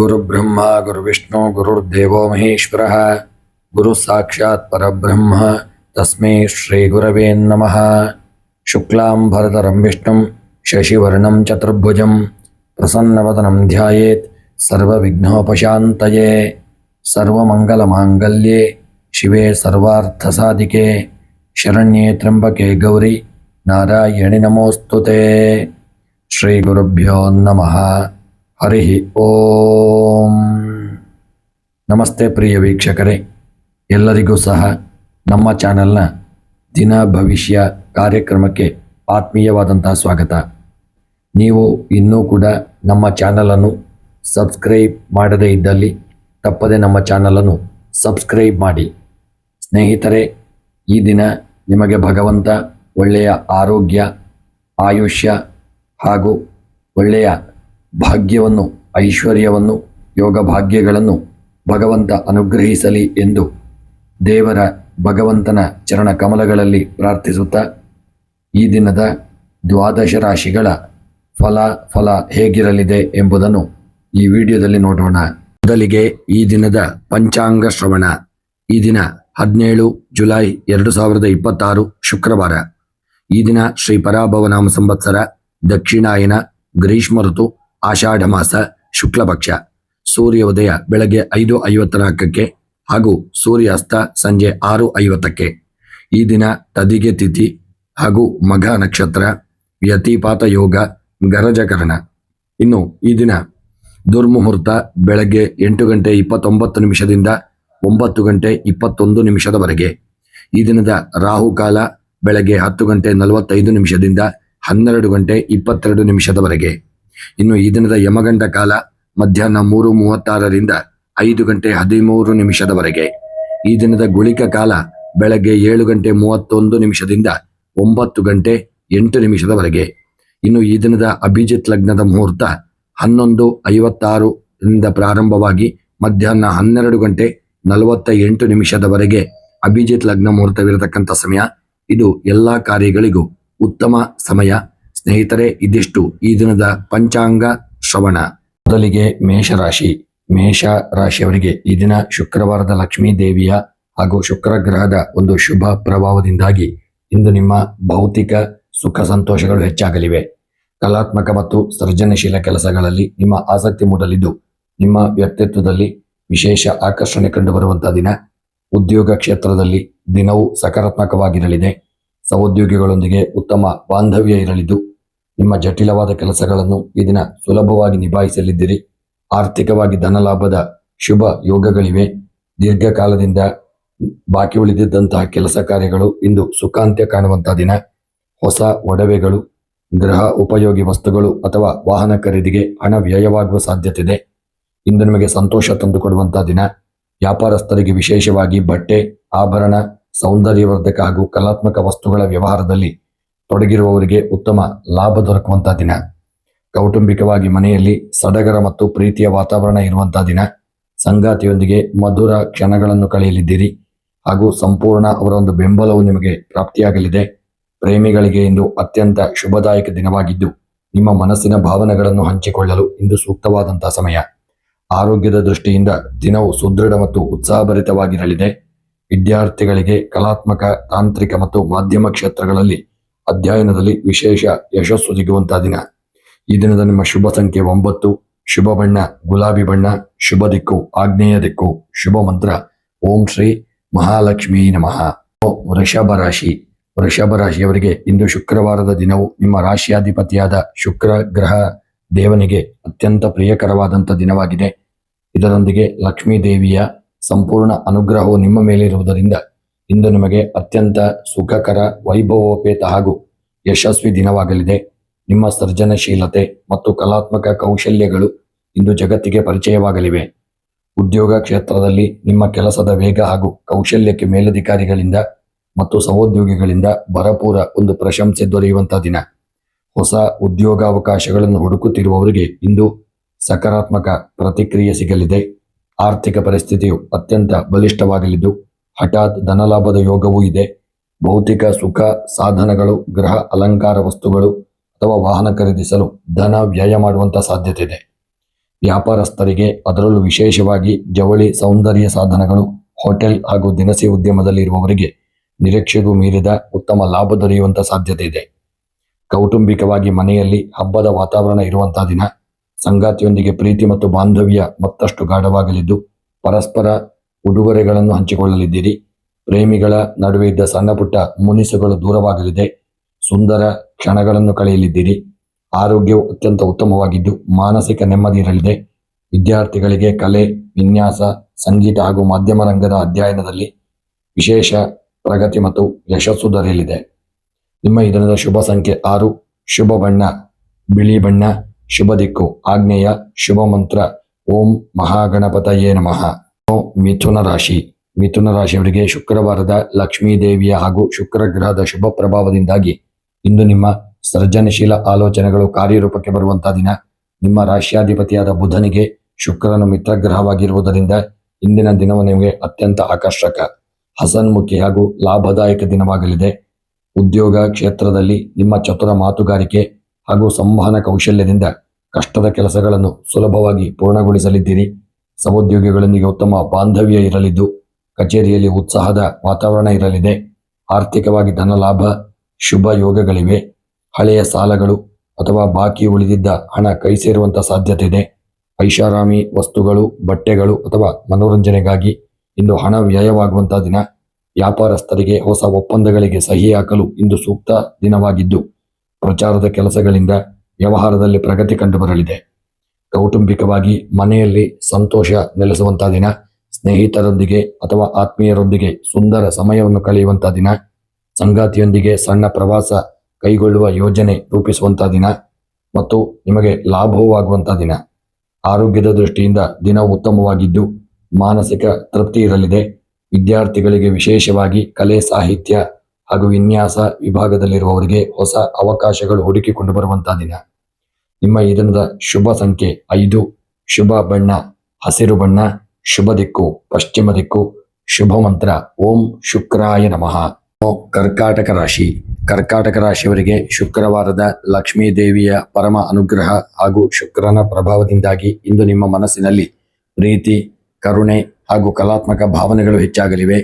गुरुब्रह्मा गुरुविष्णु गुरुर्देवो महेश्वरः गुरु साक्षात् परब्रह्म तस्मै श्री गुरवे नमः। शुक्लांबरधरं विष्णुं शशिवर्णं चतुर्भुजं प्रसन्नवदनं ध्यायेत् सर्वविघ्नोपशान्तये। सर्वमंगलमांगल्ये शिवे सर्वार्थसाधिके शरण्ये त्र्यंबके गौरी नारायणि नमोस्तुते। श्री गुरुभ्यो नमः। हरि ओम। ನಮಸ್ತೆ ಪ್ರಿಯ ವೀಕ್ಷಕರೇ, ಎಲ್ಲರಿಗೂ ಸಹ ನಮ್ಮ ಚಾನೆಲ್ನ ದಿನ ಭವಿಷ್ಯ ಕಾರ್ಯಕ್ರಮಕ್ಕೆ ಆತ್ಮೀಯವಾದಂತಹ ಸ್ವಾಗತ. ನೀವು ಇನ್ನೂ ಕೂಡ ನಮ್ಮ ಚಾನಲನ್ನು ಸಬ್ಸ್ಕ್ರೈಬ್ ಮಾಡದೇ ಇದ್ದಲ್ಲಿ ತಪ್ಪದೆ ನಮ್ಮ ಚಾನಲನ್ನು ಸಬ್ಸ್ಕ್ರೈಬ್ ಮಾಡಿ. ಸ್ನೇಹಿತರೆ, ಈ ದಿನ ನಿಮಗೆ ಭಗವಂತ ಒಳ್ಳೆಯ ಆರೋಗ್ಯ, ಆಯುಷ್ಯ ಹಾಗೂ ಒಳ್ಳೆಯ ಭಾಗ್ಯವನ್ನು, ಐಶ್ವರ್ಯವನ್ನು, ಯೋಗ ಭಾಗ್ಯಗಳನ್ನು ಭಗವಂತ ಅನುಗ್ರಹಿಸಲಿ ಎಂದು ದೇವರ ಭಗವಂತನ ಚರಣ ಕಮಲಗಳಲ್ಲಿ ಪ್ರಾರ್ಥಿಸುತ್ತಾ ಈ ದಿನದ ದ್ವಾದಶ ರಾಶಿಗಳ ಫಲ ಹೇಗಿರಲಿದೆ ಎಂಬುದನ್ನು ಈ ವಿಡಿಯೋದಲ್ಲಿ ನೋಡೋಣ. ಮೊದಲಿಗೆ ಈ ದಿನದ ಪಂಚಾಂಗ ಶ್ರವಣ. ಈ ದಿನ 17 ಜುಲೈ 2026 ಶುಕ್ರವಾರ. ಈ ದಿನ ಶ್ರೀ ಪರಾಭವನಾಮ ಸಂವತ್ಸರ, ದಕ್ಷಿಣಾಯನ, ಗ್ರೀಷ್ಮ ಋತು, ಆಷಾಢ ಮಾಸ, ಶುಕ್ಲಪಕ್ಷ. ಸೂರ್ಯ ಉದಯ ಬೆಳಗ್ಗೆ 5:54 ಹಾಗೂ ಸೂರ್ಯಾಸ್ತ ಸಂಜೆ 6:50. ಈ ದಿನ ತದಿಗೆ ತಿಥಿ ಹಾಗೂ ಮಘ ನಕ್ಷತ್ರ, ವ್ಯತಿಪಾತ ಯೋಗ, ಗರಜಕರಣ. ಇನ್ನು ಈ ದಿನ ದುರ್ಮುಹೂರ್ತ ಬೆಳಗ್ಗೆ 8:29 9:21 ಈ ದಿನದ ರಾಹುಕಾಲ ಬೆಳಗ್ಗೆ 10:45 12:22 ಇನ್ನು ಈ ದಿನದ ಯಮಗಂಡ ಕಾಲ ಮಧ್ಯಾಹ್ನ 3:36 5:13 ಈ ದಿನದ ಗುಳಿಕ ಕಾಲ ಬೆಳಗ್ಗೆ 7:31 9:08 ಇನ್ನು ಈ ದಿನದ ಅಭಿಜಿತ್ ಲಗ್ನದ ಮುಹೂರ್ತ 11:56 ಪ್ರಾರಂಭವಾಗಿ ಮಧ್ಯಾಹ್ನ 12:48 ಅಭಿಜಿತ್ ಲಗ್ನ ಮುಹೂರ್ತವಿರತಕ್ಕಂಥ ಸಮಯ. ಇದು ಎಲ್ಲಾ ಕಾರ್ಯಗಳಿಗೂ ಉತ್ತಮ ಸಮಯ. ಸ್ನೇಹಿತರೆ, ಇದಿಷ್ಟು ಈ ದಿನದ ಪಂಚಾಂಗ ಶ್ರವಣ. ಮೊದಲಿಗೆ ಮೇಷರಾಶಿ. ಮೇಷ ರಾಶಿಯವರಿಗೆ ಈ ದಿನ ಶುಕ್ರವಾರದ ಲಕ್ಷ್ಮೀ ದೇವಿಯ ಹಾಗೂ ಶುಕ್ರ ಗ್ರಹದ ಒಂದು ಶುಭ ಪ್ರಭಾವದಿಂದಾಗಿ ಇಂದು ನಿಮ್ಮ ಭೌತಿಕ ಸುಖ ಸಂತೋಷಗಳು ಹೆಚ್ಚಾಗಲಿವೆ. ಕಲಾತ್ಮಕ ಮತ್ತು ಸೃಜನಶೀಲ ಕೆಲಸಗಳಲ್ಲಿ ನಿಮ್ಮ ಆಸಕ್ತಿ ಮೂಡಲಿದ್ದು ನಿಮ್ಮ ವ್ಯಕ್ತಿತ್ವದಲ್ಲಿ ವಿಶೇಷ ಆಕರ್ಷಣೆ ಕಂಡುಬರುವಂತಹ ದಿನ. ಉದ್ಯೋಗ ಕ್ಷೇತ್ರದಲ್ಲಿ ದಿನವೂ ಸಕಾರಾತ್ಮಕವಾಗಿರಲಿದೆ. ಸಹೋದ್ಯೋಗಿಗಳೊಂದಿಗೆ ಉತ್ತಮ ಬಾಂಧವ್ಯ ಇರಲಿದ್ದು ನಿಮ್ಮ ಜಟಿಲವಾದ ಕೆಲಸಗಳನ್ನು ಈ ದಿನ ಸುಲಭವಾಗಿ ನಿಭಾಯಿಸಲಿದ್ದೀರಿ. ಆರ್ಥಿಕವಾಗಿ ಧನಲಾಭದ ಶುಭ ಯೋಗಗಳಿವೆ. ದೀರ್ಘಕಾಲದಿಂದ ಬಾಕಿ ಉಳಿದಿದ್ದಂತಹ ಕೆಲಸ ಕಾರ್ಯಗಳು ಇಂದು ಸುಖಾಂತ್ಯ ಕಾಣುವಂತಹ ದಿನ. ಹೊಸ ಒಡವೆಗಳು, ಗೃಹ ಉಪಯೋಗಿ ವಸ್ತುಗಳು ಅಥವಾ ವಾಹನ ಖರೀದಿಗೆ ಹಣ ವ್ಯಯವಾಗುವ ಸಾಧ್ಯತೆ ಇದೆ. ಇಂದು ನಿಮಗೆ ಸಂತೋಷ ತಂದುಕೊಡುವಂತಹ ದಿನ. ವ್ಯಾಪಾರಸ್ಥರಿಗೆ ವಿಶೇಷವಾಗಿ ಬಟ್ಟೆ, ಆಭರಣ, ಸೌಂದರ್ಯವರ್ಧಕ ಹಾಗೂ ಕಲಾತ್ಮಕ ವಸ್ತುಗಳ ವ್ಯವಹಾರದಲ್ಲಿ ತೊಡಗಿರುವವರಿಗೆ ಉತ್ತಮ ಲಾಭ ದೊರಕುವಂತಹ ದಿನ. ಕೌಟುಂಬಿಕವಾಗಿ ಮನೆಯಲ್ಲಿ ಸಡಗರ ಮತ್ತು ಪ್ರೀತಿಯ ವಾತಾವರಣ ಇರುವಂತಹ ದಿನ. ಸಂಗಾತಿಯೊಂದಿಗೆ ಮಧುರ ಕ್ಷಣಗಳನ್ನು ಕಳೆಯಲಿದ್ದೀರಿ ಹಾಗೂ ಸಂಪೂರ್ಣ ಅವರ ಒಂದು ಬೆಂಬಲವು ನಿಮಗೆ ಪ್ರಾಪ್ತಿಯಾಗಲಿದೆ. ಪ್ರೇಮಿಗಳಿಗೆ ಇಂದು ಅತ್ಯಂತ ಶುಭದಾಯಕ ದಿನವಾಗಿದ್ದು ನಿಮ್ಮ ಮನಸ್ಸಿನ ಭಾವನೆಗಳನ್ನು ಹಂಚಿಕೊಳ್ಳಲು ಇಂದು ಸೂಕ್ತವಾದಂತಹ ಸಮಯ. ಆರೋಗ್ಯದ ದೃಷ್ಟಿಯಿಂದ ದಿನವು ಸುದೃಢ ಮತ್ತು ಉತ್ಸಾಹಭರಿತವಾಗಿರಲಿದೆ. ವಿದ್ಯಾರ್ಥಿಗಳಿಗೆ ಕಲಾತ್ಮಕ, ತಾಂತ್ರಿಕ ಮತ್ತು ಮಾಧ್ಯಮ ಕ್ಷೇತ್ರಗಳಲ್ಲಿ ಅಧ್ಯಯನದಲ್ಲಿ ವಿಶೇಷ ಯಶಸ್ಸು ಸಿಗುವಂತಹ ದಿನ. ಈ ದಿನದ ನಿಮ್ಮ ಶುಭ ಸಂಖ್ಯೆ 9, ಶುಭ ಬಣ್ಣ ಗುಲಾಬಿ ಬಣ್ಣ, ಶುಭ ದಿಕ್ಕು ಆಗ್ನೇಯ ದಿಕ್ಕು, ಶುಭ ಮಂತ್ರ ಓಂ ಶ್ರೀ ಮಹಾಲಕ್ಷ್ಮೀ ನಮಃ. ವೃಷಭ ರಾಶಿ. ವೃಷಭ ರಾಶಿಯವರಿಗೆ ಇಂದು ಶುಕ್ರವಾರದ ದಿನವು ನಿಮ್ಮ ರಾಶಿಯಾಧಿಪತಿಯಾದ ಶುಕ್ರ ಗ್ರಹ ದೇವನಿಗೆ ಅತ್ಯಂತ ಪ್ರಿಯಕರವಾದಂಥ ದಿನವಾಗಿದೆ. ಇದರೊಂದಿಗೆ ಲಕ್ಷ್ಮೀ ದೇವಿಯ ಸಂಪೂರ್ಣ ಅನುಗ್ರಹವು ನಿಮ್ಮ ಮೇಲಿರುವುದರಿಂದ ಇಂದು ನಿಮಗೆ ಅತ್ಯಂತ ಸುಖಕರ, ವೈಭವೋಪೇತ ಹಾಗೂ ಯಶಸ್ವಿ ದಿನವಾಗಲಿದೆ. ನಿಮ್ಮ ಸೃಜನಶೀಲತೆ ಮತ್ತು ಕಲಾತ್ಮಕ ಕೌಶಲ್ಯಗಳು ಇಂದು ಜಗತ್ತಿಗೆ ಪರಿಚಯವಾಗಲಿವೆ. ಉದ್ಯೋಗ ಕ್ಷೇತ್ರದಲ್ಲಿ ನಿಮ್ಮ ಕೆಲಸದ ವೇಗ ಹಾಗೂ ಕೌಶಲ್ಯಕ್ಕೆ ಮೇಲಧಿಕಾರಿಗಳಿಂದ ಮತ್ತು ಸಹೋದ್ಯೋಗಿಗಳಿಂದ ಭರಪೂರ ಒಂದು ಪ್ರಶಂಸೆ ದೊರೆಯುವಂತಹ ದಿನ. ಹೊಸ ಉದ್ಯೋಗಾವಕಾಶಗಳನ್ನು ಹುಡುಕುತ್ತಿರುವವರಿಗೆ ಇಂದು ಸಕಾರಾತ್ಮಕ ಪ್ರತಿಕ್ರಿಯೆ ಸಿಗಲಿದೆ. ಆರ್ಥಿಕ ಪರಿಸ್ಥಿತಿಯು ಅತ್ಯಂತ ಬಲಿಷ್ಠವಾಗಲಿದ್ದು ಹಠಾತ್ ಧನಲಾಭದ ಯೋಗವೂ ಇದೆ. ಭೌತಿಕ ಸುಖ ಸಾಧನಗಳು, ಗೃಹ ಅಲಂಕಾರ ವಸ್ತುಗಳು ಅಥವಾ ವಾಹನ ಖರೀದಿಸಲು ಧನ ವ್ಯಯ ಮಾಡುವಂಥ ಸಾಧ್ಯತೆ ಇದೆ. ವ್ಯಾಪಾರಸ್ಥರಿಗೆ ಅದರಲ್ಲೂ ವಿಶೇಷವಾಗಿ ಜವಳಿ ಸೌಂದರ್ಯ ಸಾಧನಗಳು, ಹೋಟೆಲ್ ಹಾಗೂ ದಿನಸಿ ಉದ್ಯಮದಲ್ಲಿ ಇರುವವರಿಗೆ ನಿರೀಕ್ಷೆಗೂ ಮೀರಿದ ಉತ್ತಮ ಲಾಭ ದೊರೆಯುವಂತ ಸಾಧ್ಯತೆ ಇದೆ. ಕೌಟುಂಬಿಕವಾಗಿ ಮನೆಯಲ್ಲಿ ಹಬ್ಬದ ವಾತಾವರಣ ಇರುವಂತಹ ದಿನ. ಸಂಗಾತಿಯೊಂದಿಗೆ ಪ್ರೀತಿ ಮತ್ತು ಬಾಂಧವ್ಯ ಮತ್ತಷ್ಟು ಗಾಢವಾಗಲಿದ್ದು ಪರಸ್ಪರ ಉಡುಗೊರೆಗಳನ್ನು ಹಂಚಿಕೊಳ್ಳಲಿದ್ದೀರಿ. ಪ್ರೇಮಿಗಳ ನಡುವೆ ಇದ್ದ ಸಣ್ಣ ಪುಟ್ಟ ಮುನಿಸುಗಳು ದೂರವಾಗಲಿದೆ. ಸುಂದರ ಕ್ಷಣಗಳನ್ನು ಕಳೆಯಲಿದ್ದೀರಿ. ಆರೋಗ್ಯವು ಅತ್ಯಂತ ಉತ್ತಮವಾಗಿದ್ದು ಮಾನಸಿಕ ನೆಮ್ಮದಿ ಇರಲಿದೆ. ವಿದ್ಯಾರ್ಥಿಗಳಿಗೆ ಕಲೆ, ವಿನ್ಯಾಸ, ಸಂಗೀತ ಹಾಗೂ ಮಾಧ್ಯಮ ರಂಗದ ಅಧ್ಯಯನದಲ್ಲಿ ವಿಶೇಷ ಪ್ರಗತಿ ಮತ್ತು ಯಶಸ್ಸು ದೊರೆಯಲಿದೆ. ನಿಮ್ಮ ಈ ದಿನದ ಶುಭ ಸಂಖ್ಯೆ 6. ಶುಭ ಬಣ್ಣ ಬಿಳಿ ಬಣ್ಣ. ಶುಭ ದಿಕ್ಕು ಆಗ್ನೇಯ. ಶುಭ ಮಂತ್ರ ಓಂ ಮಹಾಗಣಪತಯೇ ನಮಃ. ಮಿಥುನ ರಾಶಿ. ಮಿಥುನ ರಾಶಿಯವರಿಗೆ ಶುಕ್ರವಾರದ ಲಕ್ಷ್ಮೀ ದೇವಿಯ ಹಾಗೂ ಶುಕ್ರ ಗ್ರಹದ ಶುಭ ಪ್ರಭಾವದಿಂದಾಗಿ ಇಂದು ನಿಮ್ಮ ಸೃಜನಶೀಲ ಆಲೋಚನೆಗಳು ಕಾರ್ಯರೂಪಕ್ಕೆ ಬರುವಂತಹ ದಿನ. ನಿಮ್ಮ ರಾಶ್ಯಾಧಿಪತಿಯಾದ ಬುಧನಿಗೆ ಶುಕ್ರನು ಮಿತ್ರಗ್ರಹವಾಗಿರುವುದರಿಂದ ಇಂದಿನ ದಿನವು ನಿಮಗೆ ಅತ್ಯಂತ ಆಕರ್ಷಕ, ಹಸನ್ಮುಖಿ ಹಾಗೂ ಲಾಭದಾಯಕ ದಿನವಾಗಲಿದೆ. ಉದ್ಯೋಗ ಕ್ಷೇತ್ರದಲ್ಲಿ ನಿಮ್ಮ ಚತುರ ಮಾತುಗಾರಿಕೆ ಹಾಗೂ ಸಂವಹನ ಕೌಶಲ್ಯದಿಂದ ಕಷ್ಟದ ಕೆಲಸಗಳನ್ನು ಸುಲಭವಾಗಿ ಪೂರ್ಣಗೊಳಿಸಲಿದ್ದೀರಿ. ಸಹೋದ್ಯೋಗಿಗಳೊಂದಿಗೆ ಉತ್ತಮ ಬಾಂಧವ್ಯ ಇರಲಿದ್ದು ಕಚೇರಿಯಲ್ಲಿ ಉತ್ಸಾಹದ ವಾತಾವರಣ ಇರಲಿದೆ. ಆರ್ಥಿಕವಾಗಿ ಧನಲಾಭ, ಶುಭ ಯೋಗಗಳಿವೆ. ಹಳೆಯ ಸಾಲಗಳು ಅಥವಾ ಬಾಕಿ ಉಳಿದಿದ್ದ ಹಣ ಕೈ ಸೇರುವಂತ ಸಾಧ್ಯತೆ ಇದೆ. ಐಷಾರಾಮಿ ವಸ್ತುಗಳು, ಬಟ್ಟೆಗಳು ಅಥವಾ ಮನೋರಂಜನೆಗಾಗಿ ಇಂದು ಹಣ ವ್ಯಯವಾಗುವಂತಹ ದಿನ. ವ್ಯಾಪಾರಸ್ಥರಿಗೆ ಹೊಸ ಒಪ್ಪಂದಗಳಿಗೆ ಸಹಿ ಹಾಕಲು ಇಂದು ಸೂಕ್ತ ದಿನವಾಗಿದ್ದು ಪ್ರಚಾರದ ಕೆಲಸಗಳಿಂದ ವ್ಯವಹಾರದಲ್ಲಿ ಪ್ರಗತಿ ಕಂಡುಬರಲಿದೆ. ಕೌಟುಂಬಿಕವಾಗಿ ಮನೆಯಲ್ಲಿ ಸಂತೋಷ ನೆಲೆಸುವಂತಹ ದಿನ. ಸ್ನೇಹಿತರೊಂದಿಗೆ ಅಥವಾ ಆತ್ಮೀಯರೊಂದಿಗೆ ಸುಂದರ ಸಮಯವನ್ನು ಕಳೆಯುವಂತಹ ದಿನ. ಸಂಗಾತಿಯೊಂದಿಗೆ ಸಣ್ಣ ಪ್ರವಾಸ ಕೈಗೊಳ್ಳುವ ಯೋಜನೆ ರೂಪಿಸುವಂತಹ ದಿನ ಮತ್ತು ನಿಮಗೆ ಲಾಭವೂ ಆಗುವಂತಹ ದಿನ. ಆರೋಗ್ಯದ ದೃಷ್ಟಿಯಿಂದ ದಿನ ಉತ್ತಮವಾಗಿದ್ದು ಮಾನಸಿಕ ತೃಪ್ತಿ ಇರಲಿದೆ. ವಿದ್ಯಾರ್ಥಿಗಳಿಗೆ ವಿಶೇಷವಾಗಿ ಕಲೆ, ಸಾಹಿತ್ಯ ಹಾಗೂ ವಿನ್ಯಾಸ ವಿಭಾಗದಲ್ಲಿರುವವರಿಗೆ ಹೊಸ ಅವಕಾಶಗಳು ಹುಡುಕಿಕೊಂಡು ಬರುವಂತಹ ದಿನ. ನಿಮ್ಮ ಈ ದಿನದ ಶುಭ ಸಂಖ್ಯೆ 5. ಶುಭ ಬಣ್ಣ ಹಸಿರು ಬಣ್ಣ. ಶುಭ ದಿಕ್ಕು ಪಶ್ಚಿಮ ದಿಕ್ಕು. ಶುಭ ಮಂತ್ರ ಓಂ ಶುಕ್ರಾಯ ನಮಃ. ಕರ್ಕಾಟಕ ರಾಶಿ. ಕರ್ಕಾಟಕ ರಾಶಿಯವರಿಗೆ ಶುಕ್ರವಾರದ ಲಕ್ಷ್ಮೀ ದೇವಿಯ ಪರಮ ಅನುಗ್ರಹ ಹಾಗೂ ಶುಕ್ರನ ಪ್ರಭಾವದಿಂದಾಗಿ ಇಂದು ನಿಮ್ಮ ಮನಸ್ಸಿನಲ್ಲಿ ಪ್ರೀತಿ, ಕರುಣೆ ಹಾಗೂ ಕಲಾತ್ಮಕ ಭಾವನೆಗಳು ಹೆಚ್ಚಾಗಲಿವೆ.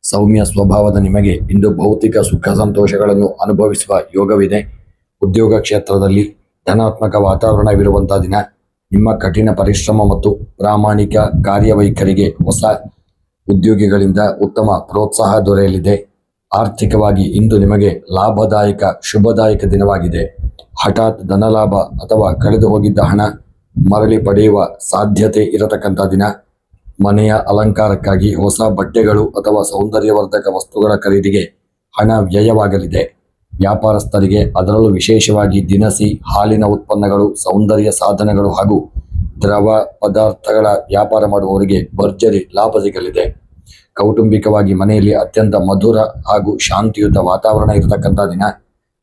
ಸೌಮ್ಯ ಸ್ವಭಾವದ ನಿಮಗೆ ಇಂದು ಭೌತಿಕ ಸುಖ ಸಂತೋಷಗಳನ್ನು ಅನುಭವಿಸುವ ಯೋಗವಿದೆ. ಉದ್ಯೋಗ ಕ್ಷೇತ್ರದಲ್ಲಿ ಧನಾತ್ಮಕ ವಾತಾವರಣವಿರುವಂತಹ ದಿನ. ನಿಮ್ಮ ಕಠಿಣ ಪರಿಶ್ರಮ ಮತ್ತು ಪ್ರಾಮಾಣಿಕ ಕಾರ್ಯವೈಖರಿಗೆ ಹೊಸ ಉದ್ಯೋಗಿಗಳಿಂದ ಉತ್ತಮ ಪ್ರೋತ್ಸಾಹ ದೊರೆಯಲಿದೆ. ಆರ್ಥಿಕವಾಗಿ ಇಂದು ನಿಮಗೆ ಲಾಭದಾಯಕ, ಶುಭದಾಯಕ ದಿನವಾಗಿದೆ. ಹಠಾತ್ ಧನಲಾಭ ಅಥವಾ ಕಳೆದು ಹೋಗಿದ್ದ ಹಣ ಮರಳಿ ಪಡೆಯುವ ಸಾಧ್ಯತೆ ಇರತಕ್ಕಂಥ ದಿನ. ಮನೆಯ ಅಲಂಕಾರಕ್ಕಾಗಿ ಹೊಸ ಬಟ್ಟೆಗಳು ಅಥವಾ ಸೌಂದರ್ಯವರ್ಧಕ ವಸ್ತುಗಳ ಖರೀದಿಗೆ ಹಣ ವ್ಯಯವಾಗಲಿದೆ. ವ್ಯಾಪಾರಸ್ಥರಿಗೆ ಅದರಲ್ಲೂ ವಿಶೇಷವಾಗಿ ದಿನಸಿ, ಹಾಲಿನ ಉತ್ಪನ್ನಗಳು, ಸೌಂದರ್ಯ ಸಾಧನಗಳು ಹಾಗೂ ದ್ರವ ಪದಾರ್ಥಗಳ ವ್ಯಾಪಾರ ಮಾಡುವವರಿಗೆ ಭರ್ಜರಿ ಲಾಭ ಸಿಗಲಿದೆ. ಕೌಟುಂಬಿಕವಾಗಿ ಮನೆಯಲ್ಲಿ ಅತ್ಯಂತ ಮಧುರ ಹಾಗೂ ಶಾಂತಿಯುತ ವಾತಾವರಣ ಇರತಕ್ಕಂಥ ದಿನ.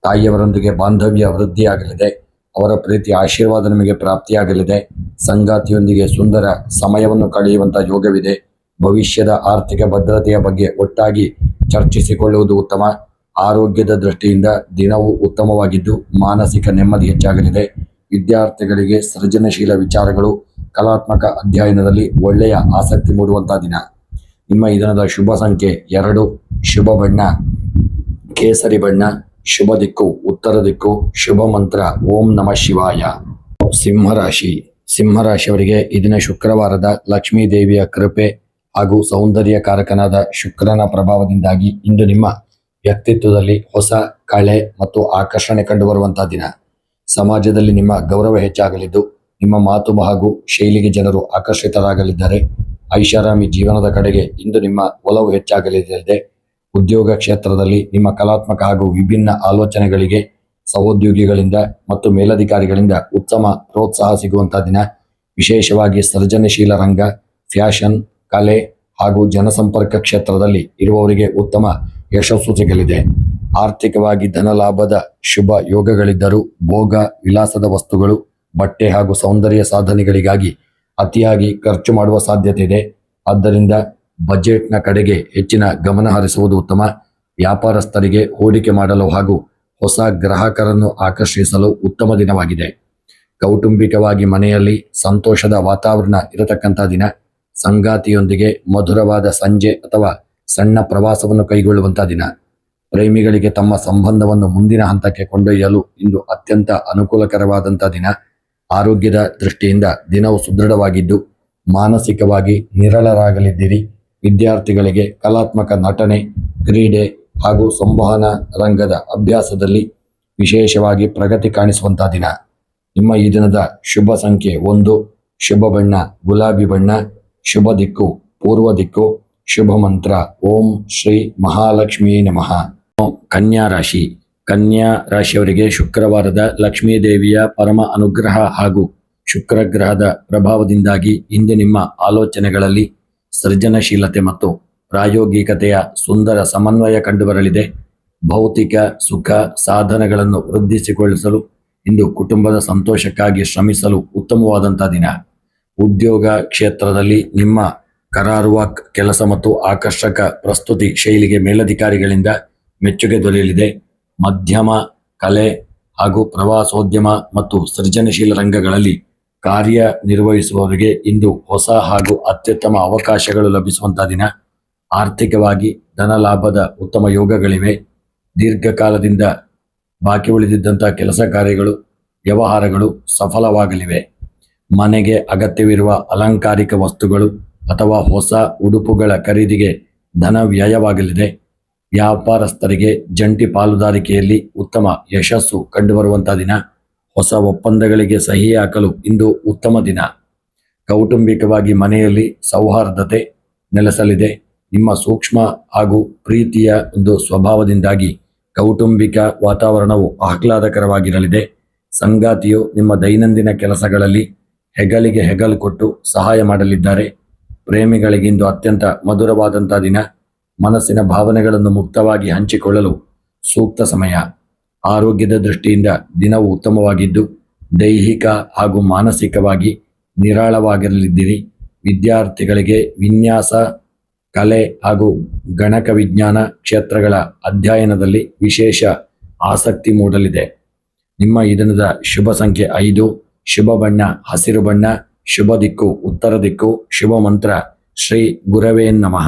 ತಾಯಿಯವರೊಂದಿಗೆ ಬಾಂಧವ್ಯ ವೃದ್ಧಿಯಾಗಲಿದೆ. ಅವರ ಪ್ರೀತಿ ಆಶೀರ್ವಾದ ನಿಮಗೆ ಪ್ರಾಪ್ತಿಯಾಗಲಿದೆ. ಸಂಗಾತಿಯೊಂದಿಗೆ ಸುಂದರ ಸಮಯವನ್ನು ಕಳೆಯುವಂಥ ಯೋಗವಿದೆ. ಭವಿಷ್ಯದ ಆರ್ಥಿಕ ಭದ್ರತೆಯ ಬಗ್ಗೆ ಒಟ್ಟಾಗಿ ಚರ್ಚಿಸಿಕೊಳ್ಳುವುದು ಉತ್ತಮ. ಆರೋಗ್ಯದ ದೃಷ್ಟಿಯಿಂದ ದಿನವು ಉತ್ತಮವಾಗಿದ್ದು ಮಾನಸಿಕ ನೆಮ್ಮದಿ ಹೆಚ್ಚಾಗಲಿದೆ. ವಿದ್ಯಾರ್ಥಿಗಳಿಗೆ ಸೃಜನಶೀಲ ವಿಚಾರಗಳು, ಕಲಾತ್ಮಕ ಅಧ್ಯಯನದಲ್ಲಿ ಒಳ್ಳೆಯ ಆಸಕ್ತಿ ಮೂಡುವಂತಹ ದಿನ. ನಿಮ್ಮ ಈ ದಿನದ ಶುಭ ಸಂಖ್ಯೆ 2. ಶುಭ ಬಣ್ಣ ಕೇಸರಿ ಬಣ್ಣ. ಶುಭ ದಿಕ್ಕು ಉತ್ತರ ದಿಕ್ಕು. ಶುಭ ಮಂತ್ರ ಓಂ ನಮಃ ಶಿವಾಯ. ಸಿಂಹರಾಶಿ. ಸಿಂಹರಾಶಿಯವರಿಗೆ ಈ ದಿನ ಶುಕ್ರವಾರದ ಲಕ್ಷ್ಮೀ ದೇವಿಯ ಕೃಪೆ ಹಾಗೂ ಸೌಂದರ್ಯ ಕಾರಕನಾದ ಶುಕ್ರನ ಪ್ರಭಾವದಿಂದಾಗಿ ಇಂದು ನಿಮ್ಮ ವ್ಯಕ್ತಿತ್ವದಲ್ಲಿ ಹೊಸ ಕಳೆ ಮತ್ತು ಆಕರ್ಷಣೆ ಕಂಡುಬರುವಂತಹ ದಿನ. ಸಮಾಜದಲ್ಲಿ ನಿಮ್ಮ ಗೌರವ ಹೆಚ್ಚಾಗಲಿದ್ದು ನಿಮ್ಮ ಮಾತು ಹಾಗೂ ಶೈಲಿಗೆ ಜನರು ಆಕರ್ಷಿತರಾಗಲಿದ್ದಾರೆ. ಐಷಾರಾಮಿ ಜೀವನದ ಕಡೆಗೆ ಇಂದು ನಿಮ್ಮ ಒಲವು ಹೆಚ್ಚಾಗಲಿದೆ. ಉದ್ಯೋಗ ಕ್ಷೇತ್ರದಲ್ಲಿ ನಿಮ್ಮ ಕಲಾತ್ಮಕ ಹಾಗೂ ವಿಭಿನ್ನ ಆಲೋಚನೆಗಳಿಗೆ ಸಹೋದ್ಯೋಗಿಗಳಿಂದ ಮತ್ತು ಮೇಲಧಿಕಾರಿಗಳಿಂದ ಉತ್ತಮ ಪ್ರೋತ್ಸಾಹ ಸಿಗುವಂತಹ ದಿನ. ವಿಶೇಷವಾಗಿ ಸೃಜನಶೀಲ ರಂಗ, ಫ್ಯಾಷನ್, ಕಲೆ ಹಾಗೂ ಜನಸಂಪರ್ಕ ಕ್ಷೇತ್ರದಲ್ಲಿ ಇರುವವರಿಗೆ ಉತ್ತಮ ಯಶಸ್ಸು ಸಿಗಲಿದೆ. ಆರ್ಥಿಕವಾಗಿ ಧನಲಾಭದ ಶುಭ ಯೋಗಗಳಿದ್ದರೂ ಭೋಗ ವಿಲಾಸದ ವಸ್ತುಗಳು, ಬಟ್ಟೆ ಹಾಗೂ ಸೌಂದರ್ಯ ಸಾಧನೆಗಳಿಗಾಗಿ ಅತಿಯಾಗಿ ಖರ್ಚು ಮಾಡುವ ಸಾಧ್ಯತೆ ಇದೆ. ಆದ್ದರಿಂದ ಬಜೆಟ್ನ ಕಡೆಗೆ ಹೆಚ್ಚಿನ ಗಮನ ಹರಿಸುವುದು ಉತ್ತಮ. ವ್ಯಾಪಾರಸ್ಥರಿಗೆ ಹೂಡಿಕೆ ಮಾಡಲು ಹಾಗೂ ಹೊಸ ಗ್ರಾಹಕರನ್ನು ಆಕರ್ಷಿಸಲು ಉತ್ತಮ ದಿನವಾಗಿದೆ. ಕೌಟುಂಬಿಕವಾಗಿ ಮನೆಯಲ್ಲಿ ಸಂತೋಷದ ವಾತಾವರಣ ಇರತಕ್ಕಂಥ ದಿನ. ಸಂಗಾತಿಯೊಂದಿಗೆ ಮಧುರವಾದ ಸಂಜೆ ಅಥವಾ ಸಣ್ಣ ಪ್ರವಾಸವನ್ನು ಕೈಗೊಳ್ಳುವಂಥ ದಿನ. ಪ್ರೇಮಿಗಳಿಗೆ ತಮ್ಮ ಸಂಬಂಧವನ್ನು ಮುಂದಿನ ಹಂತಕ್ಕೆ ಕೊಂಡೊಯ್ಯಲು ಇಂದು ಅತ್ಯಂತ ಅನುಕೂಲಕರವಾದಂಥ ದಿನ. ಆರೋಗ್ಯದ ದೃಷ್ಟಿಯಿಂದ ದಿನವು ಸುದೃಢವಾಗಿದ್ದು ಮಾನಸಿಕವಾಗಿ ನಿರಳರಾಗಲಿದ್ದೀರಿ. ವಿದ್ಯಾರ್ಥಿಗಳಿಗೆ ಕಲಾತ್ಮಕ ನಟನೆ, ಕ್ರೀಡೆ ಹಾಗೂ ಸಂವಹನ ರಂಗದ ಅಭ್ಯಾಸದಲ್ಲಿ ವಿಶೇಷವಾಗಿ ಪ್ರಗತಿ ಕಾಣಿಸುವಂಥ ದಿನ. ನಿಮ್ಮ ಈ ದಿನದ ಶುಭ ಸಂಖ್ಯೆ 1, ಶುಭ ಬಣ್ಣ ಗುಲಾಬಿ ಬಣ್ಣ, ಶುಭ ದಿಕ್ಕು ಪೂರ್ವ ದಿಕ್ಕು, ಶುಭ ಮಂತ್ರ ಓಂ ಶ್ರೀ ಮಹಾಲಕ್ಷ್ಮೀ ನಮಃ. ಕನ್ಯಾ ರಾಶಿ. ಕನ್ಯಾ ರಾಶಿಯವರಿಗೆ ಶುಕ್ರವಾರದ ಲಕ್ಷ್ಮೀ ದೇವಿಯ ಪರಮ ಅನುಗ್ರಹ ಹಾಗೂ ಶುಕ್ರಗ್ರಹದ ಪ್ರಭಾವದಿಂದಾಗಿ ಇಂದು ನಿಮ್ಮ ಆಲೋಚನೆಗಳಲ್ಲಿ ಸೃಜನಶೀಲತೆ ಮತ್ತು ಪ್ರಾಯೋಗಿಕತೆಯ ಸುಂದರ ಸಮನ್ವಯ ಕಂಡುಬರಲಿದೆ. ಭೌತಿಕ ಸುಖ ಸಾಧನಗಳನ್ನು ವೃದ್ಧಿಸಿಕೊಳ್ಳಿಸಲು ಇಂದು ಕುಟುಂಬದ ಸಂತೋಷಕ್ಕಾಗಿ ಶ್ರಮಿಸಲು ಉತ್ತಮವಾದಂಥ ದಿನ. ಉದ್ಯೋಗ ಕ್ಷೇತ್ರದಲ್ಲಿ ನಿಮ್ಮ ಕರಾರುವಾಕ್ ಕೆಲಸ ಮತ್ತು ಆಕರ್ಷಕ ಪ್ರಸ್ತುತಿ ಶೈಲಿಗೆ ಮೇಲಧಿಕಾರಿಗಳಿಂದ ಮೆಚ್ಚುಗೆ ದೊರೆಯಲಿದೆ. ಮಧ್ಯಮ ಕಲೆ ಹಾಗೂ ಪ್ರವಾಸೋದ್ಯಮ ಮತ್ತು ಸೃಜನಶೀಲ ರಂಗಗಳಲ್ಲಿ ಕಾರ್ಯನಿರ್ವಹಿಸುವವರಿಗೆ ಇಂದು ಹೊಸ ಹಾಗೂ ಅತ್ಯುತ್ತಮ ಅವಕಾಶಗಳು ಲಭಿಸುವಂಥ ದಿನ. ಆರ್ಥಿಕವಾಗಿ ಧನ ಲಾಭದ ಉತ್ತಮ ಯೋಗಗಳಿವೆ. ದೀರ್ಘಕಾಲದಿಂದ ಬಾಕಿ ಉಳಿದಿದ್ದಂಥ ಕೆಲಸ ಕಾರ್ಯಗಳು ವ್ಯವಹಾರಗಳು ಸಫಲವಾಗಲಿವೆ. ಮನೆಗೆ ಅಗತ್ಯವಿರುವ ಅಲಂಕಾರಿಕ ವಸ್ತುಗಳು ಅಥವಾ ಹೊಸ ಉಡುಪುಗಳ ಖರೀದಿಗೆ ಧನ ವ್ಯಯವಾಗಲಿದೆ. ವ್ಯಾಪಾರಸ್ಥರಿಗೆ ಜಂಟಿ ಪಾಲುದಾರಿಕೆಯಲ್ಲಿ ಉತ್ತಮ ಯಶಸ್ಸು ಕಂಡುಬರುವಂಥ ದಿನ. ಹೊಸ ಒಪ್ಪಂದಗಳಿಗೆ ಸಹಿ ಹಾಕಲು ಇಂದು ಉತ್ತಮ ದಿನ. ಕೌಟುಂಬಿಕವಾಗಿ ಮನೆಯಲ್ಲಿ ಸೌಹಾರ್ದತೆ ನೆಲೆಸಲಿದೆ. ನಿಮ್ಮ ಸೂಕ್ಷ್ಮ ಹಾಗೂ ಪ್ರೀತಿಯ ಒಂದು ಸ್ವಭಾವದಿಂದಾಗಿ ಕೌಟುಂಬಿಕ ವಾತಾವರಣವು ಆಹ್ಲಾದಕರವಾಗಿರಲಿದೆ. ಸಂಗಾತಿಯು ನಿಮ್ಮ ದೈನಂದಿನ ಕೆಲಸಗಳಲ್ಲಿ ಹೆಗಲಿಗೆ ಹೆಗಲು ಕೊಟ್ಟು ಸಹಾಯ ಮಾಡಲಿದ್ದಾರೆ. ಪ್ರೇಮಿಗಳಿಗಿಂದು ಅತ್ಯಂತ ಮಧುರವಾದಂಥ ದಿನ. ಮನಸ್ಸಿನ ಭಾವನೆಗಳನ್ನು ಮುಕ್ತವಾಗಿ ಹಂಚಿಕೊಳ್ಳಲು ಸೂಕ್ತ ಸಮಯ. ಆರೋಗ್ಯದ ದೃಷ್ಟಿಯಿಂದ ದಿನವು ಉತ್ತಮವಾಗಿದ್ದು ದೈಹಿಕ ಹಾಗೂ ಮಾನಸಿಕವಾಗಿ ನಿರಾಳವಾಗಿರಲಿದ್ದೀರಿ. ವಿದ್ಯಾರ್ಥಿಗಳಿಗೆ ವಿನ್ಯಾಸ, ಕಲೆ ಹಾಗೂ ಗಣಕ ವಿಜ್ಞಾನ ಕ್ಷೇತ್ರಗಳ ಅಧ್ಯಯನದಲ್ಲಿ ವಿಶೇಷ ಆಸಕ್ತಿ ಮೂಡಲಿದೆ. ನಿಮ್ಮ ಈ ದಿನದ ಶುಭ ಸಂಖ್ಯೆ 5, ಶುಭ ಬಣ್ಣ ಹಸಿರು ಬಣ್ಣ, ಶುಭ ದಿಕ್ಕು ಉತ್ತರ ದಿಕ್ಕು, ಶುಭ ಮಂತ್ರ ಶ್ರೀ ಗುರವೇ ನಮಃ.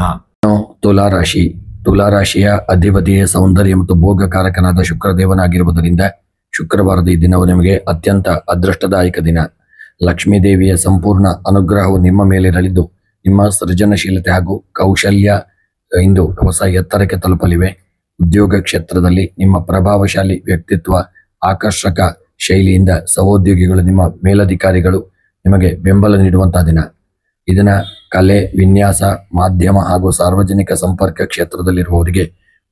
ತುಲಾರಾಶಿ. ತುಲಾರಾಶಿಯ ಅಧಿಪತಿಯ ಸೌಂದರ್ಯ ಮತ್ತು ಭೋಗಕಾರಕನಾದ ಶುಕ್ರದೇವನಾಗಿರುವುದರಿಂದ ಶುಕ್ರವಾರದ ಈ ದಿನವು ನಿಮಗೆ ಅತ್ಯಂತ ಅದೃಷ್ಟದಾಯಕ ದಿನ. ಲಕ್ಷ್ಮೀ ದೇವಿಯ ಸಂಪೂರ್ಣ ಅನುಗ್ರಹವು ನಿಮ್ಮ ಮೇಲಿರಲಿದ್ದು ನಿಮ್ಮ ಸೃಜನಶೀಲತೆ ಹಾಗೂ ಕೌಶಲ್ಯ ಇಂದು ಹೊಸ ಎತ್ತರಕ್ಕೆ ತಲುಪಲಿವೆ. ಉದ್ಯೋಗ ಕ್ಷೇತ್ರದಲ್ಲಿ ನಿಮ್ಮ ಪ್ರಭಾವಶಾಲಿ ವ್ಯಕ್ತಿತ್ವ, ಆಕರ್ಷಕ ಶೈಲಿಯಿಂದ ಸಹೋದ್ಯೋಗಿಗಳು, ನಿಮ್ಮ ಮೇಲಧಿಕಾರಿಗಳು ನಿಮಗೆ ಬೆಂಬಲ ನೀಡುವಂತಹ ದಿನ. ಇದನ್ನ ಕಲೆ, ವಿನ್ಯಾಸ, ಮಾಧ್ಯಮ ಹಾಗೂ ಸಾರ್ವಜನಿಕ ಸಂಪರ್ಕ ಕ್ಷೇತ್ರದಲ್ಲಿರುವವರಿಗೆ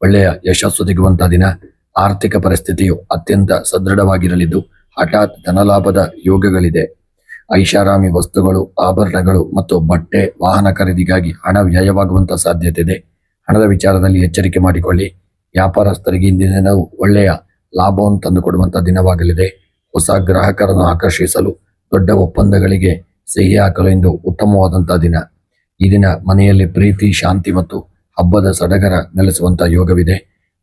ಒಳ್ಳೆಯ ಯಶಸ್ಸು ಸಿಗುವಂತಹ ದಿನ. ಆರ್ಥಿಕ ಪರಿಸ್ಥಿತಿಯು ಅತ್ಯಂತ ಸದೃಢವಾಗಿರಲಿದ್ದು ಹಠಾತ್ ಧನಲಾಭದ ಯೋಗಗಳಿದೆ. ಐಷಾರಾಮಿ ವಸ್ತುಗಳು, ಆಭರಣಗಳು ಮತ್ತು ಬಟ್ಟೆ, ವಾಹನ ಖರೀದಿಗಾಗಿ ಹಣ ವ್ಯಯವಾಗುವಂತಹ ಸಾಧ್ಯತೆ ಇದೆ. ಹಣದ ವಿಚಾರದಲ್ಲಿ ಎಚ್ಚರಿಕೆ ಮಾಡಿಕೊಳ್ಳಿ. ವ್ಯಾಪಾರಸ್ಥರಿಗೆ ಇಂದಿನ ದಿನವು ಒಳ್ಳೆಯ ಲಾಭವನ್ನು ತಂದುಕೊಡುವಂತಹ ದಿನವಾಗಲಿದೆ. ಹೊಸ ಗ್ರಾಹಕರನ್ನು ಆಕರ್ಷಿಸಲು ದೊಡ್ಡ ಒಪ್ಪಂದಗಳಿಗೆ ಸಹಿ ಹಾಕಲು ಇಂದು ಉತ್ತಮವಾದಂತಹ ದಿನ. ಈ ದಿನ ಮನೆಯಲ್ಲಿ ಪ್ರೀತಿ, ಶಾಂತಿ ಮತ್ತು ಹಬ್ಬದ ಸಡಗರ ನೆಲೆಸುವಂತಹ ಯೋಗವಿದೆ.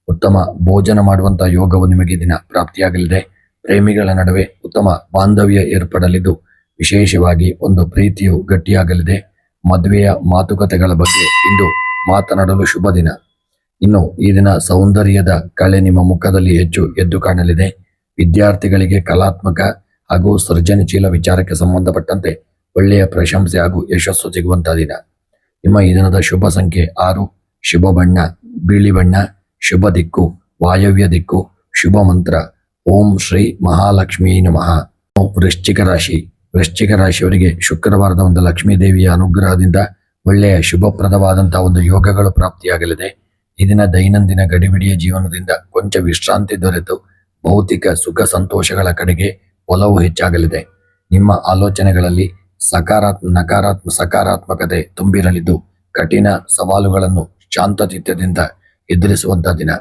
ಉತ್ತಮ ಭೋಜನ ಮಾಡುವಂತಹ ಯೋಗವು ನಿಮಗೆ ದಿನ ಪ್ರಾಪ್ತಿಯಾಗಲಿದೆ. ಪ್ರೇಮಿಗಳ ನಡುವೆ ಉತ್ತಮ ಬಾಂಧವ್ಯ ಏರ್ಪಡಲಿದ್ದು ವಿಶೇಷವಾಗಿ ಒಂದು ಪ್ರೀತಿಯು ಗಟ್ಟಿಯಾಗಲಿದೆ. ಮದುವೆಯ ಮಾತುಕತೆಗಳ ಬಗ್ಗೆ ಇಂದು ಮಾತನಾಡಲು ಶುಭ ದಿನ. ಇನ್ನು ಈ ದಿನ ಸೌಂದರ್ಯದ ಕಳೆ ನಿಮ್ಮ ಮುಖದಲ್ಲಿ ಹೆಚ್ಚು ಎದ್ದು ಕಾಣಲಿದೆ. ವಿದ್ಯಾರ್ಥಿಗಳಿಗೆ ಕಲಾತ್ಮಕ ಹಾಗೂ ಸೃಜನಶೀಲ ವಿಚಾರಕ್ಕೆ ಸಂಬಂಧಪಟ್ಟಂತೆ ಒಳ್ಳೆಯ ಪ್ರಶಂಸೆ ಹಾಗೂ ಯಶಸ್ಸು ಸಿಗುವಂತಹ ದಿನ. ನಿಮ್ಮ ಈ ದಿನದ ಶುಭ ಸಂಖ್ಯೆ 6, ಶುಭ ಬಣ್ಣ ಬಿಳಿ ಬಣ್ಣ, ಶುಭ ದಿಕ್ಕು ವಾಯವ್ಯ ದಿಕ್ಕು, ಶುಭ ಮಂತ್ರ ಓಂ ಶ್ರೀ ಮಹಾಲಕ್ಷ್ಮೀ ನಮಃ. ವೃಶ್ಚಿಕ ರಾಶಿ. ವೃಶ್ಚಿಕ ರಾಶಿಯವರಿಗೆ ಶುಕ್ರವಾರದ ಒಂದು ಲಕ್ಷ್ಮೀ ದೇವಿಯ ಅನುಗ್ರಹದಿಂದ ಒಳ್ಳೆಯ ಶುಭಪ್ರದವಾದಂತಹ ಒಂದು ಯೋಗಗಳು ಪ್ರಾಪ್ತಿಯಾಗಲಿದೆ. ಈ ದಿನ ದೈನಂದಿನ ಗಡಿಬಿಡಿಯ ಜೀವನದಿಂದ ಕೊಂಚ ವಿಶ್ರಾಂತಿ ದೊರೆತು ಭೌತಿಕ ಸುಖ ಸಂತೋಷಗಳ ಕಡೆಗೆ ಒಲವು ಹೆಚ್ಚಾಗಲಿದೆ. ನಿಮ್ಮ ಆಲೋಚನೆಗಳಲ್ಲಿ ಸಕಾರಾತ್ಮಕತೆ ತುಂಬಿರಲಿದ್ದು ಕಠಿಣ ಸವಾಲುಗಳನ್ನು ಶಾಂತಚಿತ್ತದಿಂದ ಎದುರಿಸುವಂತಹ ದಿನ.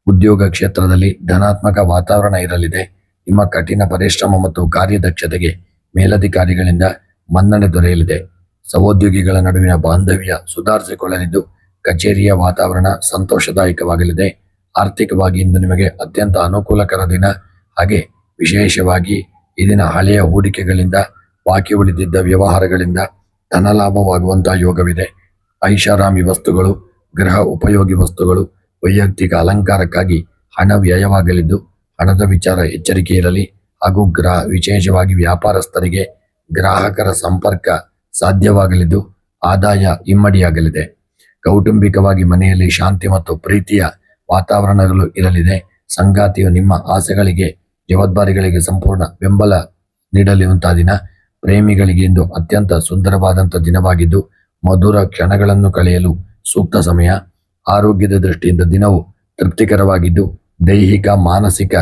ಉದ್ಯೋಗ ಕ್ಷೇತ್ರದಲ್ಲಿ ಧನಾತ್ಮಕ ವಾತಾವರಣ ಇರಲಿದೆ. ನಿಮ್ಮ ಕಠಿಣ ಪರಿಶ್ರಮ ಮತ್ತು ಕಾರ್ಯದಕ್ಷತೆಗೆ ಮೇಲಧಿಕಾರಿಗಳಿಂದ ಮನ್ನಣೆ ದೊರೆಯಲಿದೆ. ಸಹೋದ್ಯೋಗಿಗಳ ನಡುವಿನ ಬಾಂಧವ್ಯ ಸುಧಾರಿಸಿಕೊಳ್ಳಲಿದ್ದು ಕಚೇರಿಯ ವಾತಾವರಣ ಸಂತೋಷದಾಯಕವಾಗಲಿದೆ. ಆರ್ಥಿಕವಾಗಿ ಇಂದು ನಿಮಗೆ ಅತ್ಯಂತ ಅನುಕೂಲಕರ ದಿನ. ಹಾಗೆ ವಿಶೇಷವಾಗಿ ಈ ದಿನ ಹಳೆಯ ಹೂಡಿಕೆಗಳಿಂದ, ಬಾಕಿ ಉಳಿದಿದ್ದ ವ್ಯವಹಾರಗಳಿಂದ ಧನಲಾಭವಾಗುವಂತಹ ಯೋಗವಿದೆ. ಐಷಾರಾಮಿ ವಸ್ತುಗಳು, ಗೃಹ ಉಪಯೋಗಿ ವಸ್ತುಗಳು, ವೈಯಕ್ತಿಕ ಅಲಂಕಾರಕ್ಕಾಗಿ ಹಣ ವ್ಯಯವಾಗಲಿದ್ದು ಹಣದ ವಿಚಾರ ಎಚ್ಚರಿಕೆ ಇರಲಿ. ಹಾಗೂ ವಿಶೇಷವಾಗಿ ವ್ಯಾಪಾರಸ್ಥರಿಗೆ ಗ್ರಾಹಕರ ಸಂಪರ್ಕ ಸಾಧ್ಯವಾಗಲಿದ್ದು ಆದಾಯ ಇಮ್ಮಡಿಯಾಗಲಿದೆ. ಕೌಟುಂಬಿಕವಾಗಿ ಮನೆಯಲ್ಲಿ ಶಾಂತಿ ಮತ್ತು ಪ್ರೀತಿಯ ವಾತಾವರಣಗಳು ಇರಲಿದೆ. ಸಂಗಾತಿಯು ನಿಮ್ಮ ಆಸೆಗಳಿಗೆ, ಜವಾಬ್ದಾರಿಗಳಿಗೆ ಸಂಪೂರ್ಣ ಬೆಂಬಲ ನೀಡಲಿರುವಂತಹ ದಿನ. ಪ್ರೇಮಿಗಳಿಗೆ ಇಂದು ಅತ್ಯಂತ ಸುಂದರವಾದಂಥ ದಿನವಾಗಿದ್ದು ಮಧುರ ಕ್ಷಣಗಳನ್ನು ಕಳೆಯಲು ಸೂಕ್ತ ಸಮಯ. ಆರೋಗ್ಯದ ದೃಷ್ಟಿಯಿಂದ ದಿನವು ತೃಪ್ತಿಕರವಾಗಿದ್ದು ದೈಹಿಕ ಮಾನಸಿಕ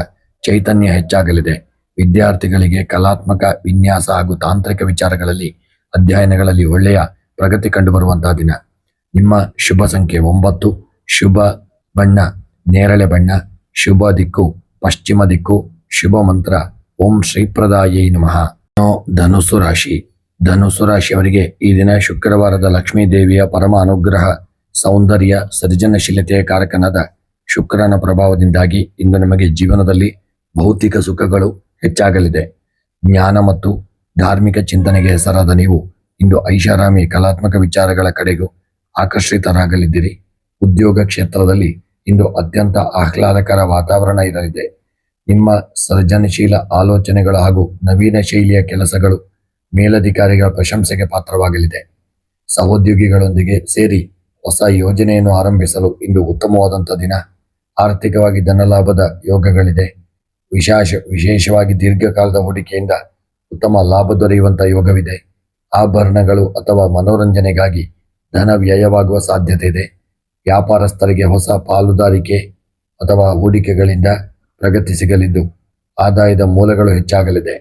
ಚೈತನ್ಯ ಹೆಚ್ಚಾಗಲಿದೆ. ವಿದ್ಯಾರ್ಥಿಗಳಿಗೆ ಕಲಾತ್ಮಕ ವಿನ್ಯಾಸ ಹಾಗೂ ತಾಂತ್ರಿಕ ವಿಚಾರಗಳಲ್ಲಿ ಅಧ್ಯಯನಗಳಲ್ಲಿ ಒಳ್ಳೆಯ ಪ್ರಗತಿ ಕಂಡುಬರುವಂತಹ ದಿನ. ನಿಮ್ಮ ಶುಭ ಸಂಖ್ಯೆ 9. ಶುಭ ಬಣ್ಣ ನೇರಳೆ ಬಣ್ಣ. ಶುಭ ದಿಕ್ಕು ಪಶ್ಚಿಮ ದಿಕ್ಕು. ಶುಭ ಮಂತ್ರ ಓಂ ಶ್ರೀಪ್ರದಾಯೈ ನಮಃ. ಧನುಸ್ಸು ರಾಶಿ. ಧನುಸ್ಸು ರಾಶಿಯವರಿಗೆ ಈ ದಿನ ಶುಕ್ರವಾರದ ಲಕ್ಷ್ಮೀ ದೇವಿಯ ಪರಮ ಅನುಗ್ರಹ, ಸೌಂದರ್ಯ, ಸೃಜನಶೀಲತೆಯ ಕಾರಕನಾದ ಶುಕ್ರನ ಪ್ರಭಾವದಿಂದಾಗಿ ಇಂದು ನಿಮಗೆ ಜೀವನದಲ್ಲಿ ಭೌತಿಕ ಸುಖಗಳು ಹೆಚ್ಚಾಗಲಿದೆ. ಜ್ಞಾನ ಮತ್ತು ಧಾರ್ಮಿಕ ಚಿಂತನೆಗೆ ಹೆಸರಾದ ನೀವು ಇಂದು ಐಷಾರಾಮಿ ಕಲಾತ್ಮಕ ವಿಚಾರಗಳ ಕಡೆಗೂ ಆಕರ್ಷಿತರಾಗಲಿದ್ದೀರಿ. ಉದ್ಯೋಗ ಕ್ಷೇತ್ರದಲ್ಲಿ ಇಂದು ಅತ್ಯಂತ ಆಹ್ಲಾದಕರ ವಾತಾವರಣ ಇರಲಿದೆ. ನಿಮ್ಮ ಸೃಜನಶೀಲ ಆಲೋಚನೆಗಳು ಹಾಗೂ ನವೀನ ಶೈಲಿಯ ಕೆಲಸಗಳು ಮೇಲಧಿಕಾರಿಗಳ ಪ್ರಶಂಸೆಗೆ ಪಾತ್ರವಾಗಲಿದೆ. ಸಹೋದ್ಯೋಗಿಗಳೊಂದಿಗೆ ಸೇರಿ ಹೊಸ ಯೋಜನೆಯನ್ನು ಆರಂಭಿಸಲು ಇಂದು ಉತ್ತಮವಾದಂಥ ದಿನ. ಆರ್ಥಿಕವಾಗಿ ಧನಲಾಭದ ಯೋಗಗಳಿದೆ. ವಿಶೇಷವಾಗಿ ದೀರ್ಘಕಾಲದ ಹೂಡಿಕೆಯಿಂದ ಉತ್ತಮ ಲಾಭ ದೊರೆಯುವಂಥ ಯೋಗವಿದೆ. ಆಭರಣಗಳು ಅಥವಾ ಮನೋರಂಜನೆಗಾಗಿ ಧನ ವ್ಯಯವಾಗುವ ಸಾಧ್ಯತೆ ಇದೆ. ವ್ಯಾಪಾರಸ್ಥರಿಗೆ ಹೊಸ ಪಾಲುದಾರಿಕೆ ಅಥವಾ ಹೂಡಿಕೆಗಳಿಂದ ಪ್ರಗತಿ ಸಿಗಲಿದ್ದು ಆದಾಯದ ಮೂಲಗಳು ಹೆಚ್ಚಾಗಲಿದೆ.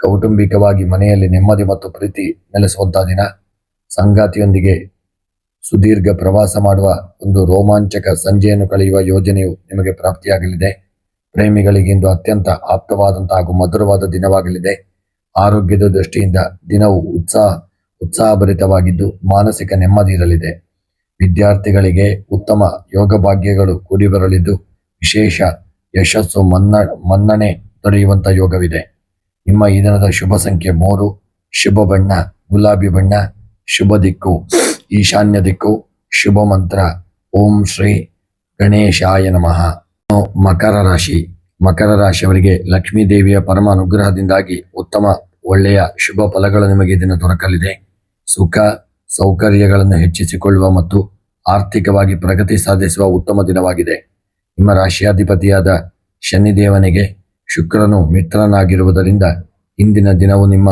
ಕೌಟುಂಬಿಕವಾಗಿ ಮನೆಯಲ್ಲಿ ನೆಮ್ಮದಿ ಮತ್ತು ಪ್ರೀತಿ ನೆಲೆಸುವಂತಹ ದಿನ. ಸಂಗಾತಿಯೊಂದಿಗೆ ಸುದೀರ್ಘ ಪ್ರವಾಸ ಮಾಡುವ ಒಂದು ರೋಮಾಂಚಕ ಸಂಜೆಯನ್ನು ಕಳೆಯುವ ಯೋಜನೆಯು ನಿಮಗೆ ಪ್ರಾಪ್ತಿಯಾಗಲಿದೆ. ಪ್ರೇಮಿಗಳಿಗೆ ಇಂದು ಅತ್ಯಂತ ಆಪ್ತವಾದಂತಹ ಹಾಗೂ ಮಧುರವಾದ ದಿನವಾಗಲಿದೆ. ಆರೋಗ್ಯದ ದೃಷ್ಟಿಯಿಂದ ದಿನವು ಉತ್ಸಾಹಭರಿತವಾಗಿದ್ದು ಮಾನಸಿಕ ನೆಮ್ಮದಿ ಇರಲಿದೆ. ವಿದ್ಯಾರ್ಥಿಗಳಿಗೆ ಉತ್ತಮ ಯೋಗ ಭಾಗ್ಯಗಳು ಕೂಡಿ ಬರಲಿದ್ದು ವಿಶೇಷ ಯಶಸ್ಸು ಮನ್ನಣೆ ದೊರೆಯುವಂಥ ಯೋಗವಿದೆ. ನಿಮ್ಮ ಈ ದಿನದ ಶುಭ ಸಂಖ್ಯೆ 3. ಶುಭ ಬಣ್ಣ ಗುಲಾಬಿ ಬಣ್ಣ. ಶುಭ ದಿಕ್ಕು ಈಶಾನ್ಯ ದಿಕ್ಕು. ಶುಭ ಮಂತ್ರ ಓಂ ಶ್ರೀ ಗಣೇಶಾಯ ನಮಃ. ಮಕರ ರಾಶಿ. ಮಕರ ರಾಶಿಯವರಿಗೆ ಲಕ್ಷ್ಮೀ ದೇವಿಯ ಪರಮ ಅನುಗ್ರಹದಿಂದಾಗಿ ಉತ್ತಮ ಒಳ್ಳೆಯ ಶುಭ ಫಲಗಳು ನಿಮಗೆ ದಿನ ದೊರಕಲಿದೆ. ಸುಖ ಸೌಕರ್ಯಗಳನ್ನು ಹೆಚ್ಚಿಸಿಕೊಳ್ಳುವ ಮತ್ತು ಆರ್ಥಿಕವಾಗಿ ಪ್ರಗತಿ ಸಾಧಿಸುವ ಉತ್ತಮ ದಿನವಾಗಿದೆ. ನಿಮ್ಮ ರಾಶಿಯಾಧಿಪತಿಯಾದ ಶನಿದೇವನಿಗೆ ಶುಕ್ರನು ಮಿತ್ರನಾಗಿರುವುದರಿಂದ ಇಂದಿನ ದಿನವು ನಿಮ್ಮ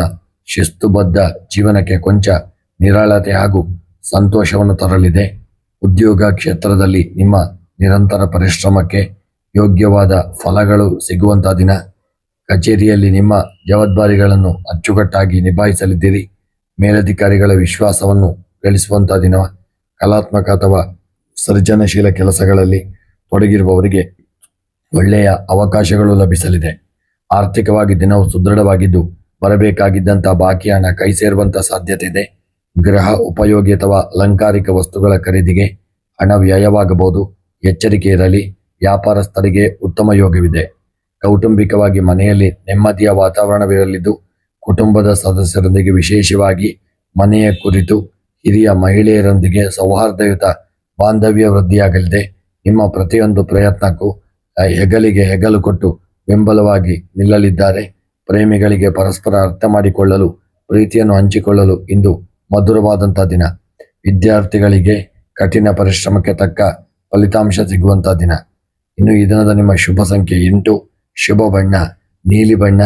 ಶಿಸ್ತುಬದ್ಧ ಜೀವನಕ್ಕೆ ಕೊಂಚ ನಿರಾಳತೆ ಹಾಗೂ ಸಂತೋಷವನ್ನು ತರಲಿದೆ. ಉದ್ಯೋಗ ಕ್ಷೇತ್ರದಲ್ಲಿ ನಿಮ್ಮ ನಿರಂತರ ಪರಿಶ್ರಮಕ್ಕೆ ಯೋಗ್ಯವಾದ ಫಲಗಳು ಸಿಗುವಂಥ ದಿನ. ಕಚೇರಿಯಲ್ಲಿ ನಿಮ್ಮ ಜವಾಬ್ದಾರಿಗಳನ್ನು ಅಚ್ಚುಕಟ್ಟಾಗಿ ನಿಭಾಯಿಸಲಿದ್ದೀರಿ. ಮೇಲಧಿಕಾರಿಗಳ ವಿಶ್ವಾಸವನ್ನು ಗಳಿಸುವಂಥ ದಿನ. ಕಲಾತ್ಮಕ ಅಥವಾ ಸೃಜನಶೀಲ ಕೆಲಸಗಳಲ್ಲಿ ತೊಡಗಿರುವವರಿಗೆ ಒಳ್ಳೆಯ ಅವಕಾಶಗಳು ಲಭಿಸಲಿದೆ. ಆರ್ಥಿಕವಾಗಿ ದಿನವು ಸುದೃಢವಾಗಿದ್ದು ಬರಬೇಕಾಗಿದ್ದಂಥ ಬಾಕಿ ಹಣ ಕೈ ಸೇರುವಂಥ ಸಾಧ್ಯತೆ ಇದೆ. ಗೃಹ ಉಪಯೋಗಿ ಅಥವಾ ಅಲಂಕಾರಿಕ ವಸ್ತುಗಳ ಖರೀದಿಗೆ ಹಣ ವ್ಯಯವಾಗಬಹುದು. ಎಚ್ಚರಿಕೆ ಇರಲಿ. ವ್ಯಾಪಾರಸ್ಥರಿಗೆ ಉತ್ತಮ ಯೋಗವಿದೆ. ಕೌಟುಂಬಿಕವಾಗಿ ಮನೆಯಲ್ಲಿ ನೆಮ್ಮದಿಯ ವಾತಾವರಣವಿರಲಿದ್ದು ಕುಟುಂಬದ ಸದಸ್ಯರೊಂದಿಗೆ ವಿಶೇಷವಾಗಿ ಮನೆಯ ಕುರಿತು ಹಿರಿಯ ಮಹಿಳೆಯರೊಂದಿಗೆ ಸೌಹಾರ್ದಯುತ ಬಾಂಧವ್ಯ ವೃದ್ಧಿಯಾಗಲಿದೆ. ನಿಮ್ಮ ಪ್ರತಿಯೊಂದು ಪ್ರಯತ್ನಕ್ಕೂ ಹೆಗಲಿಗೆ ಹೆಗಲು ಕೊಟ್ಟು ಬೆಂಬಲವಾಗಿ ನಿಲ್ಲಲಿದ್ದಾರೆ. ಪ್ರೇಮಿಗಳಿಗೆ ಪರಸ್ಪರ ಅರ್ಥ ಮಾಡಿಕೊಳ್ಳಲು, ಪ್ರೀತಿಯನ್ನು ಹಂಚಿಕೊಳ್ಳಲು ಇಂದು ಮಧುರವಾದಂಥ ದಿನ. ವಿದ್ಯಾರ್ಥಿಗಳಿಗೆ ಕಠಿಣ ಪರಿಶ್ರಮಕ್ಕೆ ತಕ್ಕ ಫಲಿತಾಂಶ ಸಿಗುವಂಥ ದಿನ. ಇನ್ನು ಈ ದಿನದ ನಿಮ್ಮ ಶುಭ ಸಂಖ್ಯೆ 8. ಶುಭ ಬಣ್ಣ ನೀಲಿ ಬಣ್ಣ.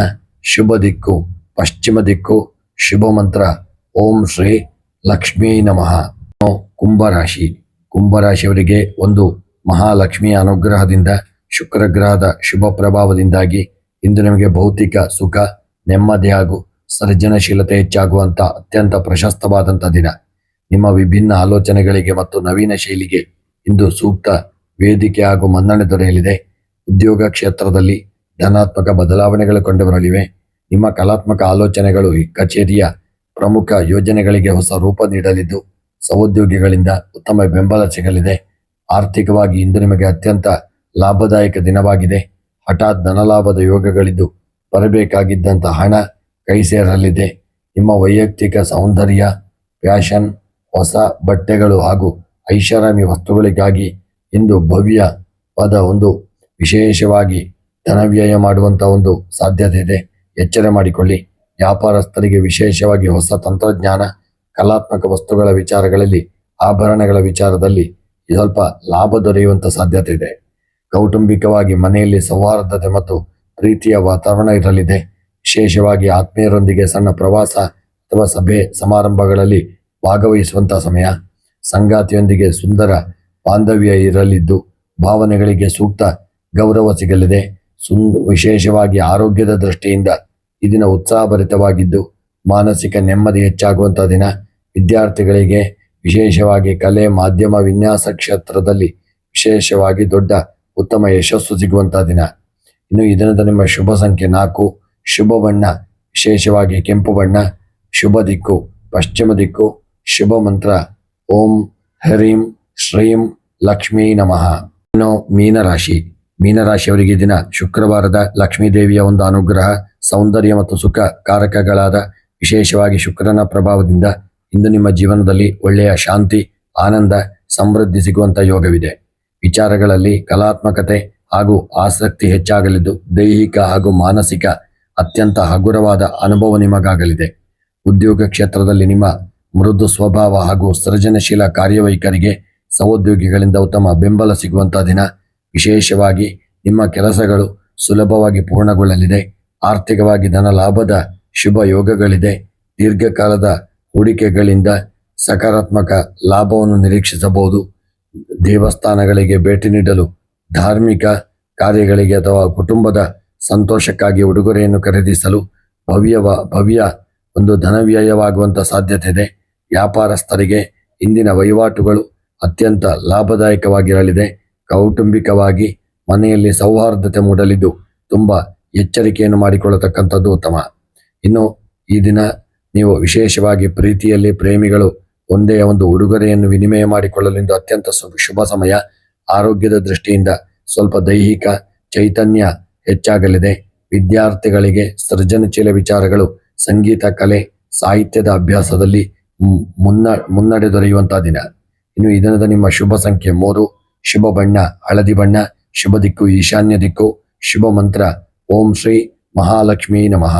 ಶುಭ ದಿಕ್ಕು ಪಶ್ಚಿಮ ದಿಕ್ಕು. ಶುಭ ಮಂತ್ರ ಓಂ ಶ್ರೀ ಲಕ್ಷ್ಮೀ ನಮಃ. ಕುಂಭರಾಶಿ. ಕುಂಭರಾಶಿಯವರಿಗೆ ಒಂದು ಮಹಾಲಕ್ಷ್ಮಿಯ ಅನುಗ್ರಹದಿಂದ ಶುಕ್ರಗ್ರಹದ ಶುಭ ಪ್ರಭಾವದಿಂದಾಗಿ ಇಂದು ನಿಮಗೆ ಭೌತಿಕ ಸುಖ, ನೆಮ್ಮದಿ ಹಾಗೂ ಸೃಜನಶೀಲತೆ ಹೆಚ್ಚಾಗುವಂಥ ಅತ್ಯಂತ ಪ್ರಶಸ್ತವಾದಂಥ ದಿನ. ನಿಮ್ಮ ವಿಭಿನ್ನ ಆಲೋಚನೆಗಳಿಗೆ ಮತ್ತು ನವೀನ ಶೈಲಿಗೆ ಇಂದು ಸೂಕ್ತ ವೇದಿಕೆ ಹಾಗೂ ಮನ್ನಣೆ ದೊರೆಯಲಿದೆ. ಉದ್ಯೋಗ ಕ್ಷೇತ್ರದಲ್ಲಿ ಧನಾತ್ಮಕ ಬದಲಾವಣೆಗಳು ಕಂಡುಬರಲಿವೆ. ನಿಮ್ಮ ಕಲಾತ್ಮಕ ಆಲೋಚನೆಗಳು ಈ ಕಚೇರಿಯ ಪ್ರಮುಖ ಯೋಜನೆಗಳಿಗೆ ಹೊಸ ರೂಪ ನೀಡಲಿದ್ದು ಸಹೋದ್ಯೋಗಿಗಳಿಂದ ಉತ್ತಮ ಬೆಂಬಲ ಸಿಗಲಿದೆ. ಆರ್ಥಿಕವಾಗಿ ಇಂದು ನಿಮಗೆ ಅತ್ಯಂತ ಲಾಭದಾಯಕ ದಿನವಾಗಿದೆ. ಹಠಾತ್ ಧನಲಾಭದ ಯೋಗಗಳಿದ್ದು ಬರಬೇಕಾಗಿದ್ದಂಥ ಹಣ ಕೈ ಸೇರಲಿದೆ. ನಿಮ್ಮ ವೈಯಕ್ತಿಕ ಸೌಂದರ್ಯ, ಫ್ಯಾಷನ್, ಹೊಸ ಬಟ್ಟೆಗಳು ಹಾಗೂ ಐಷಾರಾಮಿ ವಸ್ತುಗಳಿಗಾಗಿ ಇಂದು ಭವ್ಯವಾದ ಒಂದು ವಿಶೇಷವಾಗಿ ಧನವ್ಯಯ ಮಾಡುವಂಥ ಒಂದು ಸಾಧ್ಯತೆ ಇದೆ. ಎಚ್ಚರ ಮಾಡಿಕೊಳ್ಳಿ. ವ್ಯಾಪಾರಸ್ಥರಿಗೆ ವಿಶೇಷವಾಗಿ ಹೊಸ ತಂತ್ರಜ್ಞಾನ, ಕಲಾತ್ಮಕ ವಸ್ತುಗಳ ವಿಚಾರಗಳಲ್ಲಿ, ಆಭರಣಗಳ ವಿಚಾರದಲ್ಲಿ ಸ್ವಲ್ಪ ಲಾಭ ದೊರೆಯುವಂಥ ಸಾಧ್ಯತೆ ಇದೆ. ಕೌಟುಂಬಿಕವಾಗಿ ಮನೆಯಲ್ಲಿ ಸೌಹಾರ್ದತೆ ಮತ್ತು ಪ್ರೀತಿಯ ವಾತಾವರಣ ಇರಲಿದೆ. ವಿಶೇಷವಾಗಿ ಆತ್ಮೀಯರೊಂದಿಗೆ ಸಣ್ಣ ಪ್ರವಾಸ ಅಥವಾ ಸಭೆ ಸಮಾರಂಭಗಳಲ್ಲಿ ಭಾಗವಹಿಸುವಂಥ ಸಮಯ. ಸಂಗಾತಿಯೊಂದಿಗೆ ಸುಂದರ ಬಾಂಧವ್ಯ ಇರಲಿದ್ದು ಭಾವನೆಗಳಿಗೆ ಸೂಕ್ತ ಗೌರವ ಸಿಗಲಿದೆ. ವಿಶೇಷವಾಗಿ ಆರೋಗ್ಯದ ದೃಷ್ಟಿಯಿಂದ ಈ ದಿನ ಉತ್ಸಾಹಭರಿತವಾಗಿದ್ದು ಮಾನಸಿಕ ನೆಮ್ಮದಿ ಹೆಚ್ಚಾಗುವಂಥ ದಿನ. ವಿದ್ಯಾರ್ಥಿಗಳಿಗೆ ವಿಶೇಷವಾಗಿ ಕಲೆ, ಮಾಧ್ಯಮ, ವಿನ್ಯಾಸ ಕ್ಷೇತ್ರದಲ್ಲಿ ವಿಶೇಷವಾಗಿ ದೊಡ್ಡ ಉತ್ತಮ ಯಶಸ್ಸು ಸಿಗುವಂಥ ದಿನ. ಇನ್ನು ಈ ದಿನದ ನಿಮ್ಮ ಶುಭ ಸಂಖ್ಯೆ 4, ಶುಭ ಬಣ್ಣ ವಿಶೇಷವಾಗಿ ಕೆಂಪು ಬಣ್ಣ, ಶುಭ ದಿಕ್ಕು ಪಶ್ಚಿಮ ದಿಕ್ಕು, ಶುಭ ಮಂತ್ರ ಓಂ ಹ್ರೀಂ ಶ್ರೀಂ ಲಕ್ಷ್ಮೀ ನಮಃ. ಇನ್ನು ಮೀನರಾಶಿಯವರಿಗೆ ದಿನ ಶುಕ್ರವಾರದ ಲಕ್ಷ್ಮೀ ದೇವಿಯ ಒಂದು ಅನುಗ್ರಹ, ಸೌಂದರ್ಯ ಮತ್ತು ಸುಖ ಕಾರಕಗಳಾದ ವಿಶೇಷವಾಗಿ ಶುಕ್ರನ ಪ್ರಭಾವದಿಂದ ಇಂದು ನಿಮ್ಮ ಜೀವನದಲ್ಲಿ ಒಳ್ಳೆಯ ಶಾಂತಿ, ಆನಂದ, ಸಮೃದ್ಧಿ ಸಿಗುವಂಥ ಯೋಗವಿದೆ. ವಿಚಾರಗಳಲ್ಲಿ ಕಲಾತ್ಮಕತೆ ಹಾಗೂ ಆಸಕ್ತಿ ಹೆಚ್ಚಾಗಲಿದ್ದು ದೈಹಿಕ ಹಾಗೂ ಮಾನಸಿಕ ಅತ್ಯಂತ ಹಗುರವಾದ ಅನುಭವ ನಿಮಗಾಗಲಿದೆ. ಉದ್ಯೋಗ ಕ್ಷೇತ್ರದಲ್ಲಿ ನಿಮ್ಮ ಮೃದು ಸ್ವಭಾವ ಹಾಗೂ ಸೃಜನಶೀಲ ಕಾರ್ಯವೈಖರಿಗೆ ಸಹೋದ್ಯೋಗಿಗಳಿಂದ ಉತ್ತಮ ಬೆಂಬಲ ಸಿಗುವಂಥ ದಿನ. ವಿಶೇಷವಾಗಿ ನಿಮ್ಮ ಕೆಲಸಗಳು ಸುಲಭವಾಗಿ ಪೂರ್ಣಗೊಳ್ಳಲಿದೆ. ಆರ್ಥಿಕವಾಗಿ ಧನ ಲಾಭದ ಶುಭ ಯೋಗಗಳಿದೆ. ದೀರ್ಘಕಾಲದ ಹೂಡಿಕೆಗಳಿಂದ ಸಕಾರಾತ್ಮಕ ಲಾಭವನ್ನು ನಿರೀಕ್ಷಿಸಬಹುದು. ದೇವಸ್ಥಾನಗಳಿಗೆ ಭೇಟಿ ನೀಡಲು, ಧಾರ್ಮಿಕ ಕಾರ್ಯಗಳಿಗೆ ಅಥವಾ ಕುಟುಂಬದ ಸಂತೋಷಕ್ಕಾಗಿ ಉಡುಗೊರೆಯನ್ನು ಖರೀದಿಸಲು ಭವ್ಯ ಒಂದು ಧನವ್ಯಯವಾಗುವಂಥ ಸಾಧ್ಯತೆ ಇದೆ. ವ್ಯಾಪಾರಸ್ಥರಿಗೆ ಇಂದಿನ ವಹಿವಾಟುಗಳು ಅತ್ಯಂತ ಲಾಭದಾಯಕವಾಗಿರಲಿದೆ. ಕೌಟುಂಬಿಕವಾಗಿ ಮನೆಯಲ್ಲಿ ಸೌಹಾರ್ದತೆ ಮೂಡಲಿದ್ದು ತುಂಬ ಎಚ್ಚರಿಕೆಯನ್ನು ಮಾಡಿಕೊಳ್ಳತಕ್ಕಂಥದ್ದು ಉತ್ತಮ. ಇನ್ನು ಈ ದಿನ ನೀವು ವಿಶೇಷವಾಗಿ ಪ್ರೀತಿಯಲ್ಲಿ ಪ್ರೇಮಿಗಳು ಒಂದೇ ಒಂದು ಉಡುಗೊರೆಯನ್ನು ವಿನಿಮಯ ಮಾಡಿಕೊಳ್ಳಲು ಇಂದು ಅತ್ಯಂತ ಶುಭ ಸಮಯ. ಆರೋಗ್ಯದ ದೃಷ್ಟಿಯಿಂದ ಸ್ವಲ್ಪ ದೈಹಿಕ ಚೈತನ್ಯ ಹೆಚ್ಚಾಗಲಿದೆ. ವಿದ್ಯಾರ್ಥಿಗಳಿಗೆ ಸೃಜನಶೀಲ ವಿಚಾರಗಳು, ಸಂಗೀತ, ಕಲೆ, ಸಾಹಿತ್ಯದ ಅಭ್ಯಾಸದಲ್ಲಿ ಮುನ್ನಡೆ ದೊರೆಯುವಂಥ ದಿನ. ಇನ್ನು ಈ ದಿನದ ನಿಮ್ಮ ಶುಭ ಸಂಖ್ಯೆ 3, ಶುಭ ಬಣ್ಣ ಹಳದಿ ಬಣ್ಣ, ಶುಭ ದಿಕ್ಕು ಈಶಾನ್ಯ ದಿಕ್ಕು, ಶುಭ ಮಂತ್ರ ಓಂ ಶ್ರೀ ಮಹಾಲಕ್ಷ್ಮೀ ನಮಃ.